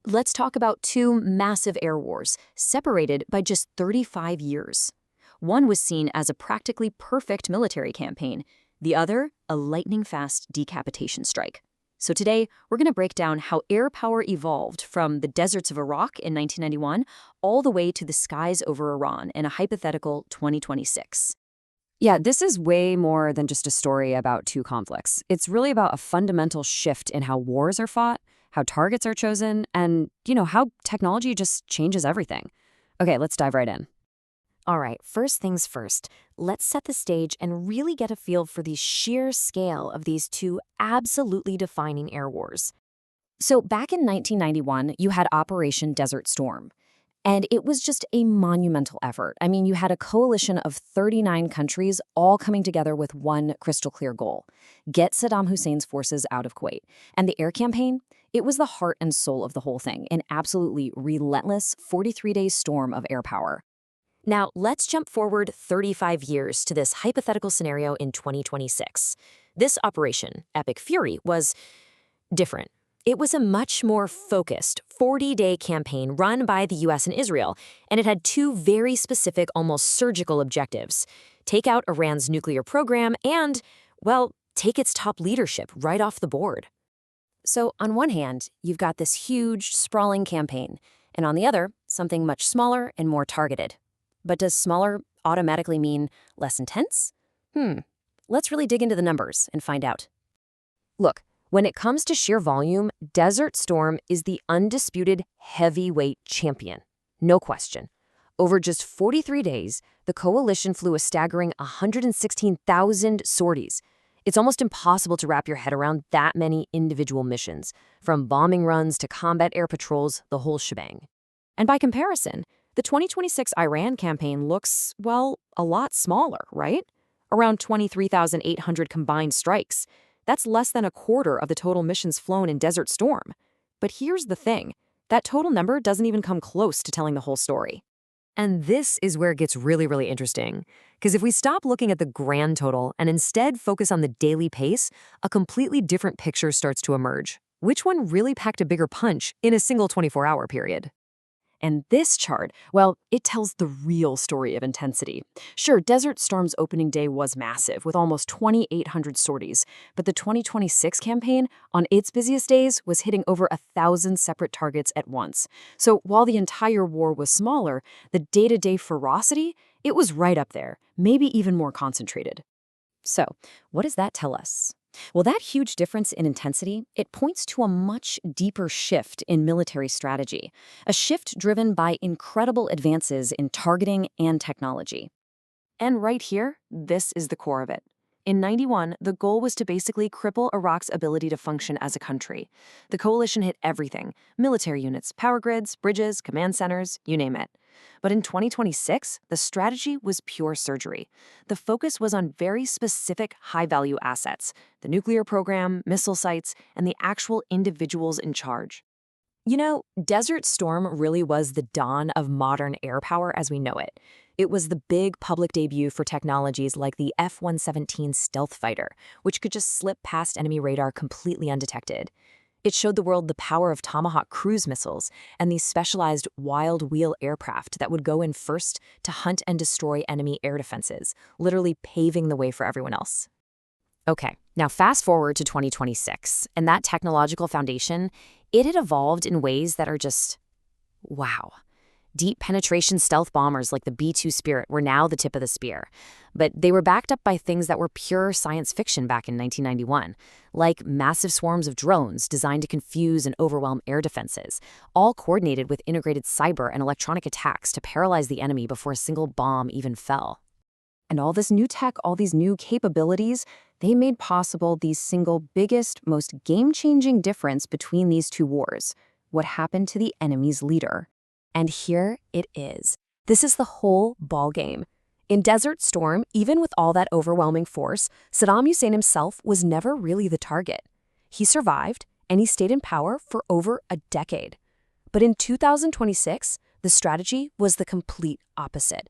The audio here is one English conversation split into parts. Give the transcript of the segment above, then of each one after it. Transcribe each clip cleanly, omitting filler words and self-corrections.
Let's talk about two massive air wars, separated by just 35 years. One was seen as a practically perfect military campaign, the other, a lightning-fast decapitation strike. So today, we're going to break down how air power evolved from the deserts of Iraq in 1991 all the way to the skies over Iran in a hypothetical 2026. Yeah, this is way more than just a story about two conflicts. It's really about a fundamental shift in how wars are fought, how targets are chosen, and, how technology just changes everything. Okay, let's dive right in. All right, first things first, let's set the stage and really get a feel for the sheer scale of these two absolutely defining air wars. So back in 1991, you had Operation Desert Storm. And it was just a monumental effort. I mean, you had a coalition of 39 countries all coming together with one crystal clear goal: get Saddam Hussein's forces out of Kuwait. And the air campaign, it was the heart and soul of the whole thing, an absolutely relentless 43-day storm of air power. Now, let's jump forward 35 years to this hypothetical scenario in 2026. This operation, Epic Fury, was different. It was a much more focused 40-day campaign run by the US and Israel, and it had two very specific, almost surgical objectives: take out Iran's nuclear program and, well, take its top leadership right off the board. So on one hand, you've got this huge, sprawling campaign, and on the other, something much smaller and more targeted. But does smaller automatically mean less intense? Let's really dig into the numbers and find out. Look, when it comes to sheer volume, Desert Storm is the undisputed heavyweight champion. No question. Over just 43 days, the coalition flew a staggering 116,000 sorties. It's almost impossible to wrap your head around that many individual missions, from bombing runs to combat air patrols, the whole shebang. And by comparison, the 2026 Iran campaign looks, well, a lot smaller, right? Around 23,800 combined strikes. That's less than a quarter of the total missions flown in Desert Storm. But here's the thing. That total number doesn't even come close to telling the whole story. And this is where it gets really, really interesting. Because if we stop looking at the grand total and instead focus on the daily pace, a completely different picture starts to emerge. Which one really packed a bigger punch in a single 24-hour period? And this chart, well, it tells the real story of intensity. Sure, Desert Storm's opening day was massive, with almost 2,800 sorties, but the 2026 campaign, on its busiest days, was hitting over 1,000 separate targets at once. So while the entire war was smaller, the day-to-day ferocity, it was right up there, maybe even more concentrated. So, what does that tell us? Well, that huge difference in intensity, it points to a much deeper shift in military strategy, a shift driven by incredible advances in targeting and technology. And right here, this is the core of it. In 91, the goal was to basically cripple Iraq's ability to function as a country. The coalition hit everything: military units, power grids, bridges, command centers, you name it. But in 2026, the strategy was pure surgery. The focus was on very specific high-value assets: the nuclear program, missile sites, and the actual individuals in charge. Desert Storm really was the dawn of modern air power as we know it. It was the big public debut for technologies like the F-117 stealth fighter, which could just slip past enemy radar completely undetected. It showed the world the power of Tomahawk cruise missiles and these specialized wild-wheel aircraft that would go in first to hunt and destroy enemy air defenses, literally paving the way for everyone else. Okay, now fast forward to 2026, and that technological foundation, it had evolved in ways that are just, wow. Deep penetration stealth bombers like the B-2 Spirit were now the tip of the spear. But they were backed up by things that were pure science fiction back in 1991, like massive swarms of drones designed to confuse and overwhelm air defenses, all coordinated with integrated cyber and electronic attacks to paralyze the enemy before a single bomb even fell. And all this new tech, all these new capabilities, they made possible the single biggest, most game-changing difference between these two wars: what happened to the enemy's leader. And here it is. This is the whole ballgame. In Desert Storm, even with all that overwhelming force, Saddam Hussein himself was never really the target. He survived, and he stayed in power for over a decade. But in 2026, the strategy was the complete opposite.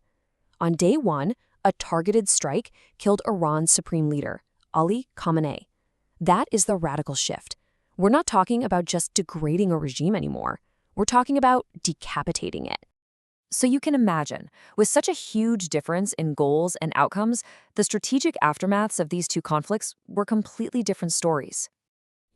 On day one, a targeted strike killed Iran's supreme leader, Ali Khamenei. That is the radical shift. We're not talking about just degrading a regime anymore. We're talking about decapitating it. So you can imagine, with such a huge difference in goals and outcomes, the strategic aftermaths of these two conflicts were completely different stories.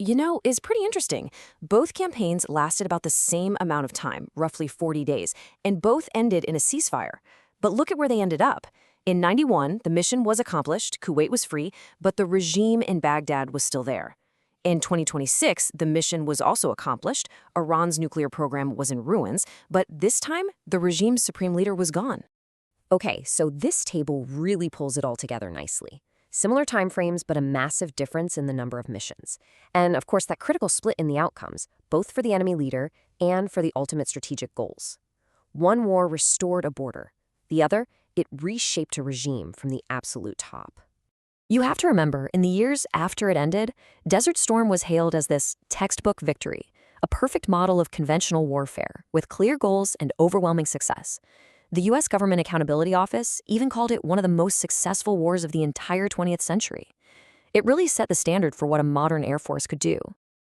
It's pretty interesting. Both campaigns lasted about the same amount of time, roughly 40 days, and both ended in a ceasefire. But look at where they ended up. In 91, the mission was accomplished, Kuwait was free, but the regime in Baghdad was still there. In 2026, the mission was also accomplished, Iran's nuclear program was in ruins, but this time, the regime's supreme leader was gone. Okay, so this table really pulls it all together nicely. Similar timeframes, but a massive difference in the number of missions. And of course, that critical split in the outcomes, both for the enemy leader and for the ultimate strategic goals. One war restored a border. The other, it reshaped a regime from the absolute top. You have to remember, in the years after it ended, Desert Storm was hailed as this textbook victory, a perfect model of conventional warfare, with clear goals and overwhelming success. The U.S. Government Accountability Office even called it one of the most successful wars of the entire 20th century. It really set the standard for what a modern Air Force could do.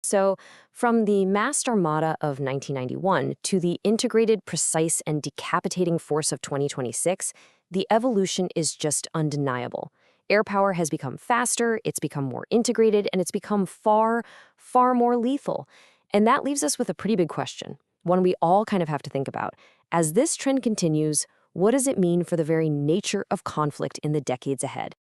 So, from the massed armada of 1991 to the integrated, precise, and decapitating force of 2026, the evolution is just undeniable. Air power has become faster, it's become more integrated, and it's become far, far more lethal. And that leaves us with a pretty big question, one we all kind of have to think about. As this trend continues, what does it mean for the very nature of conflict in the decades ahead?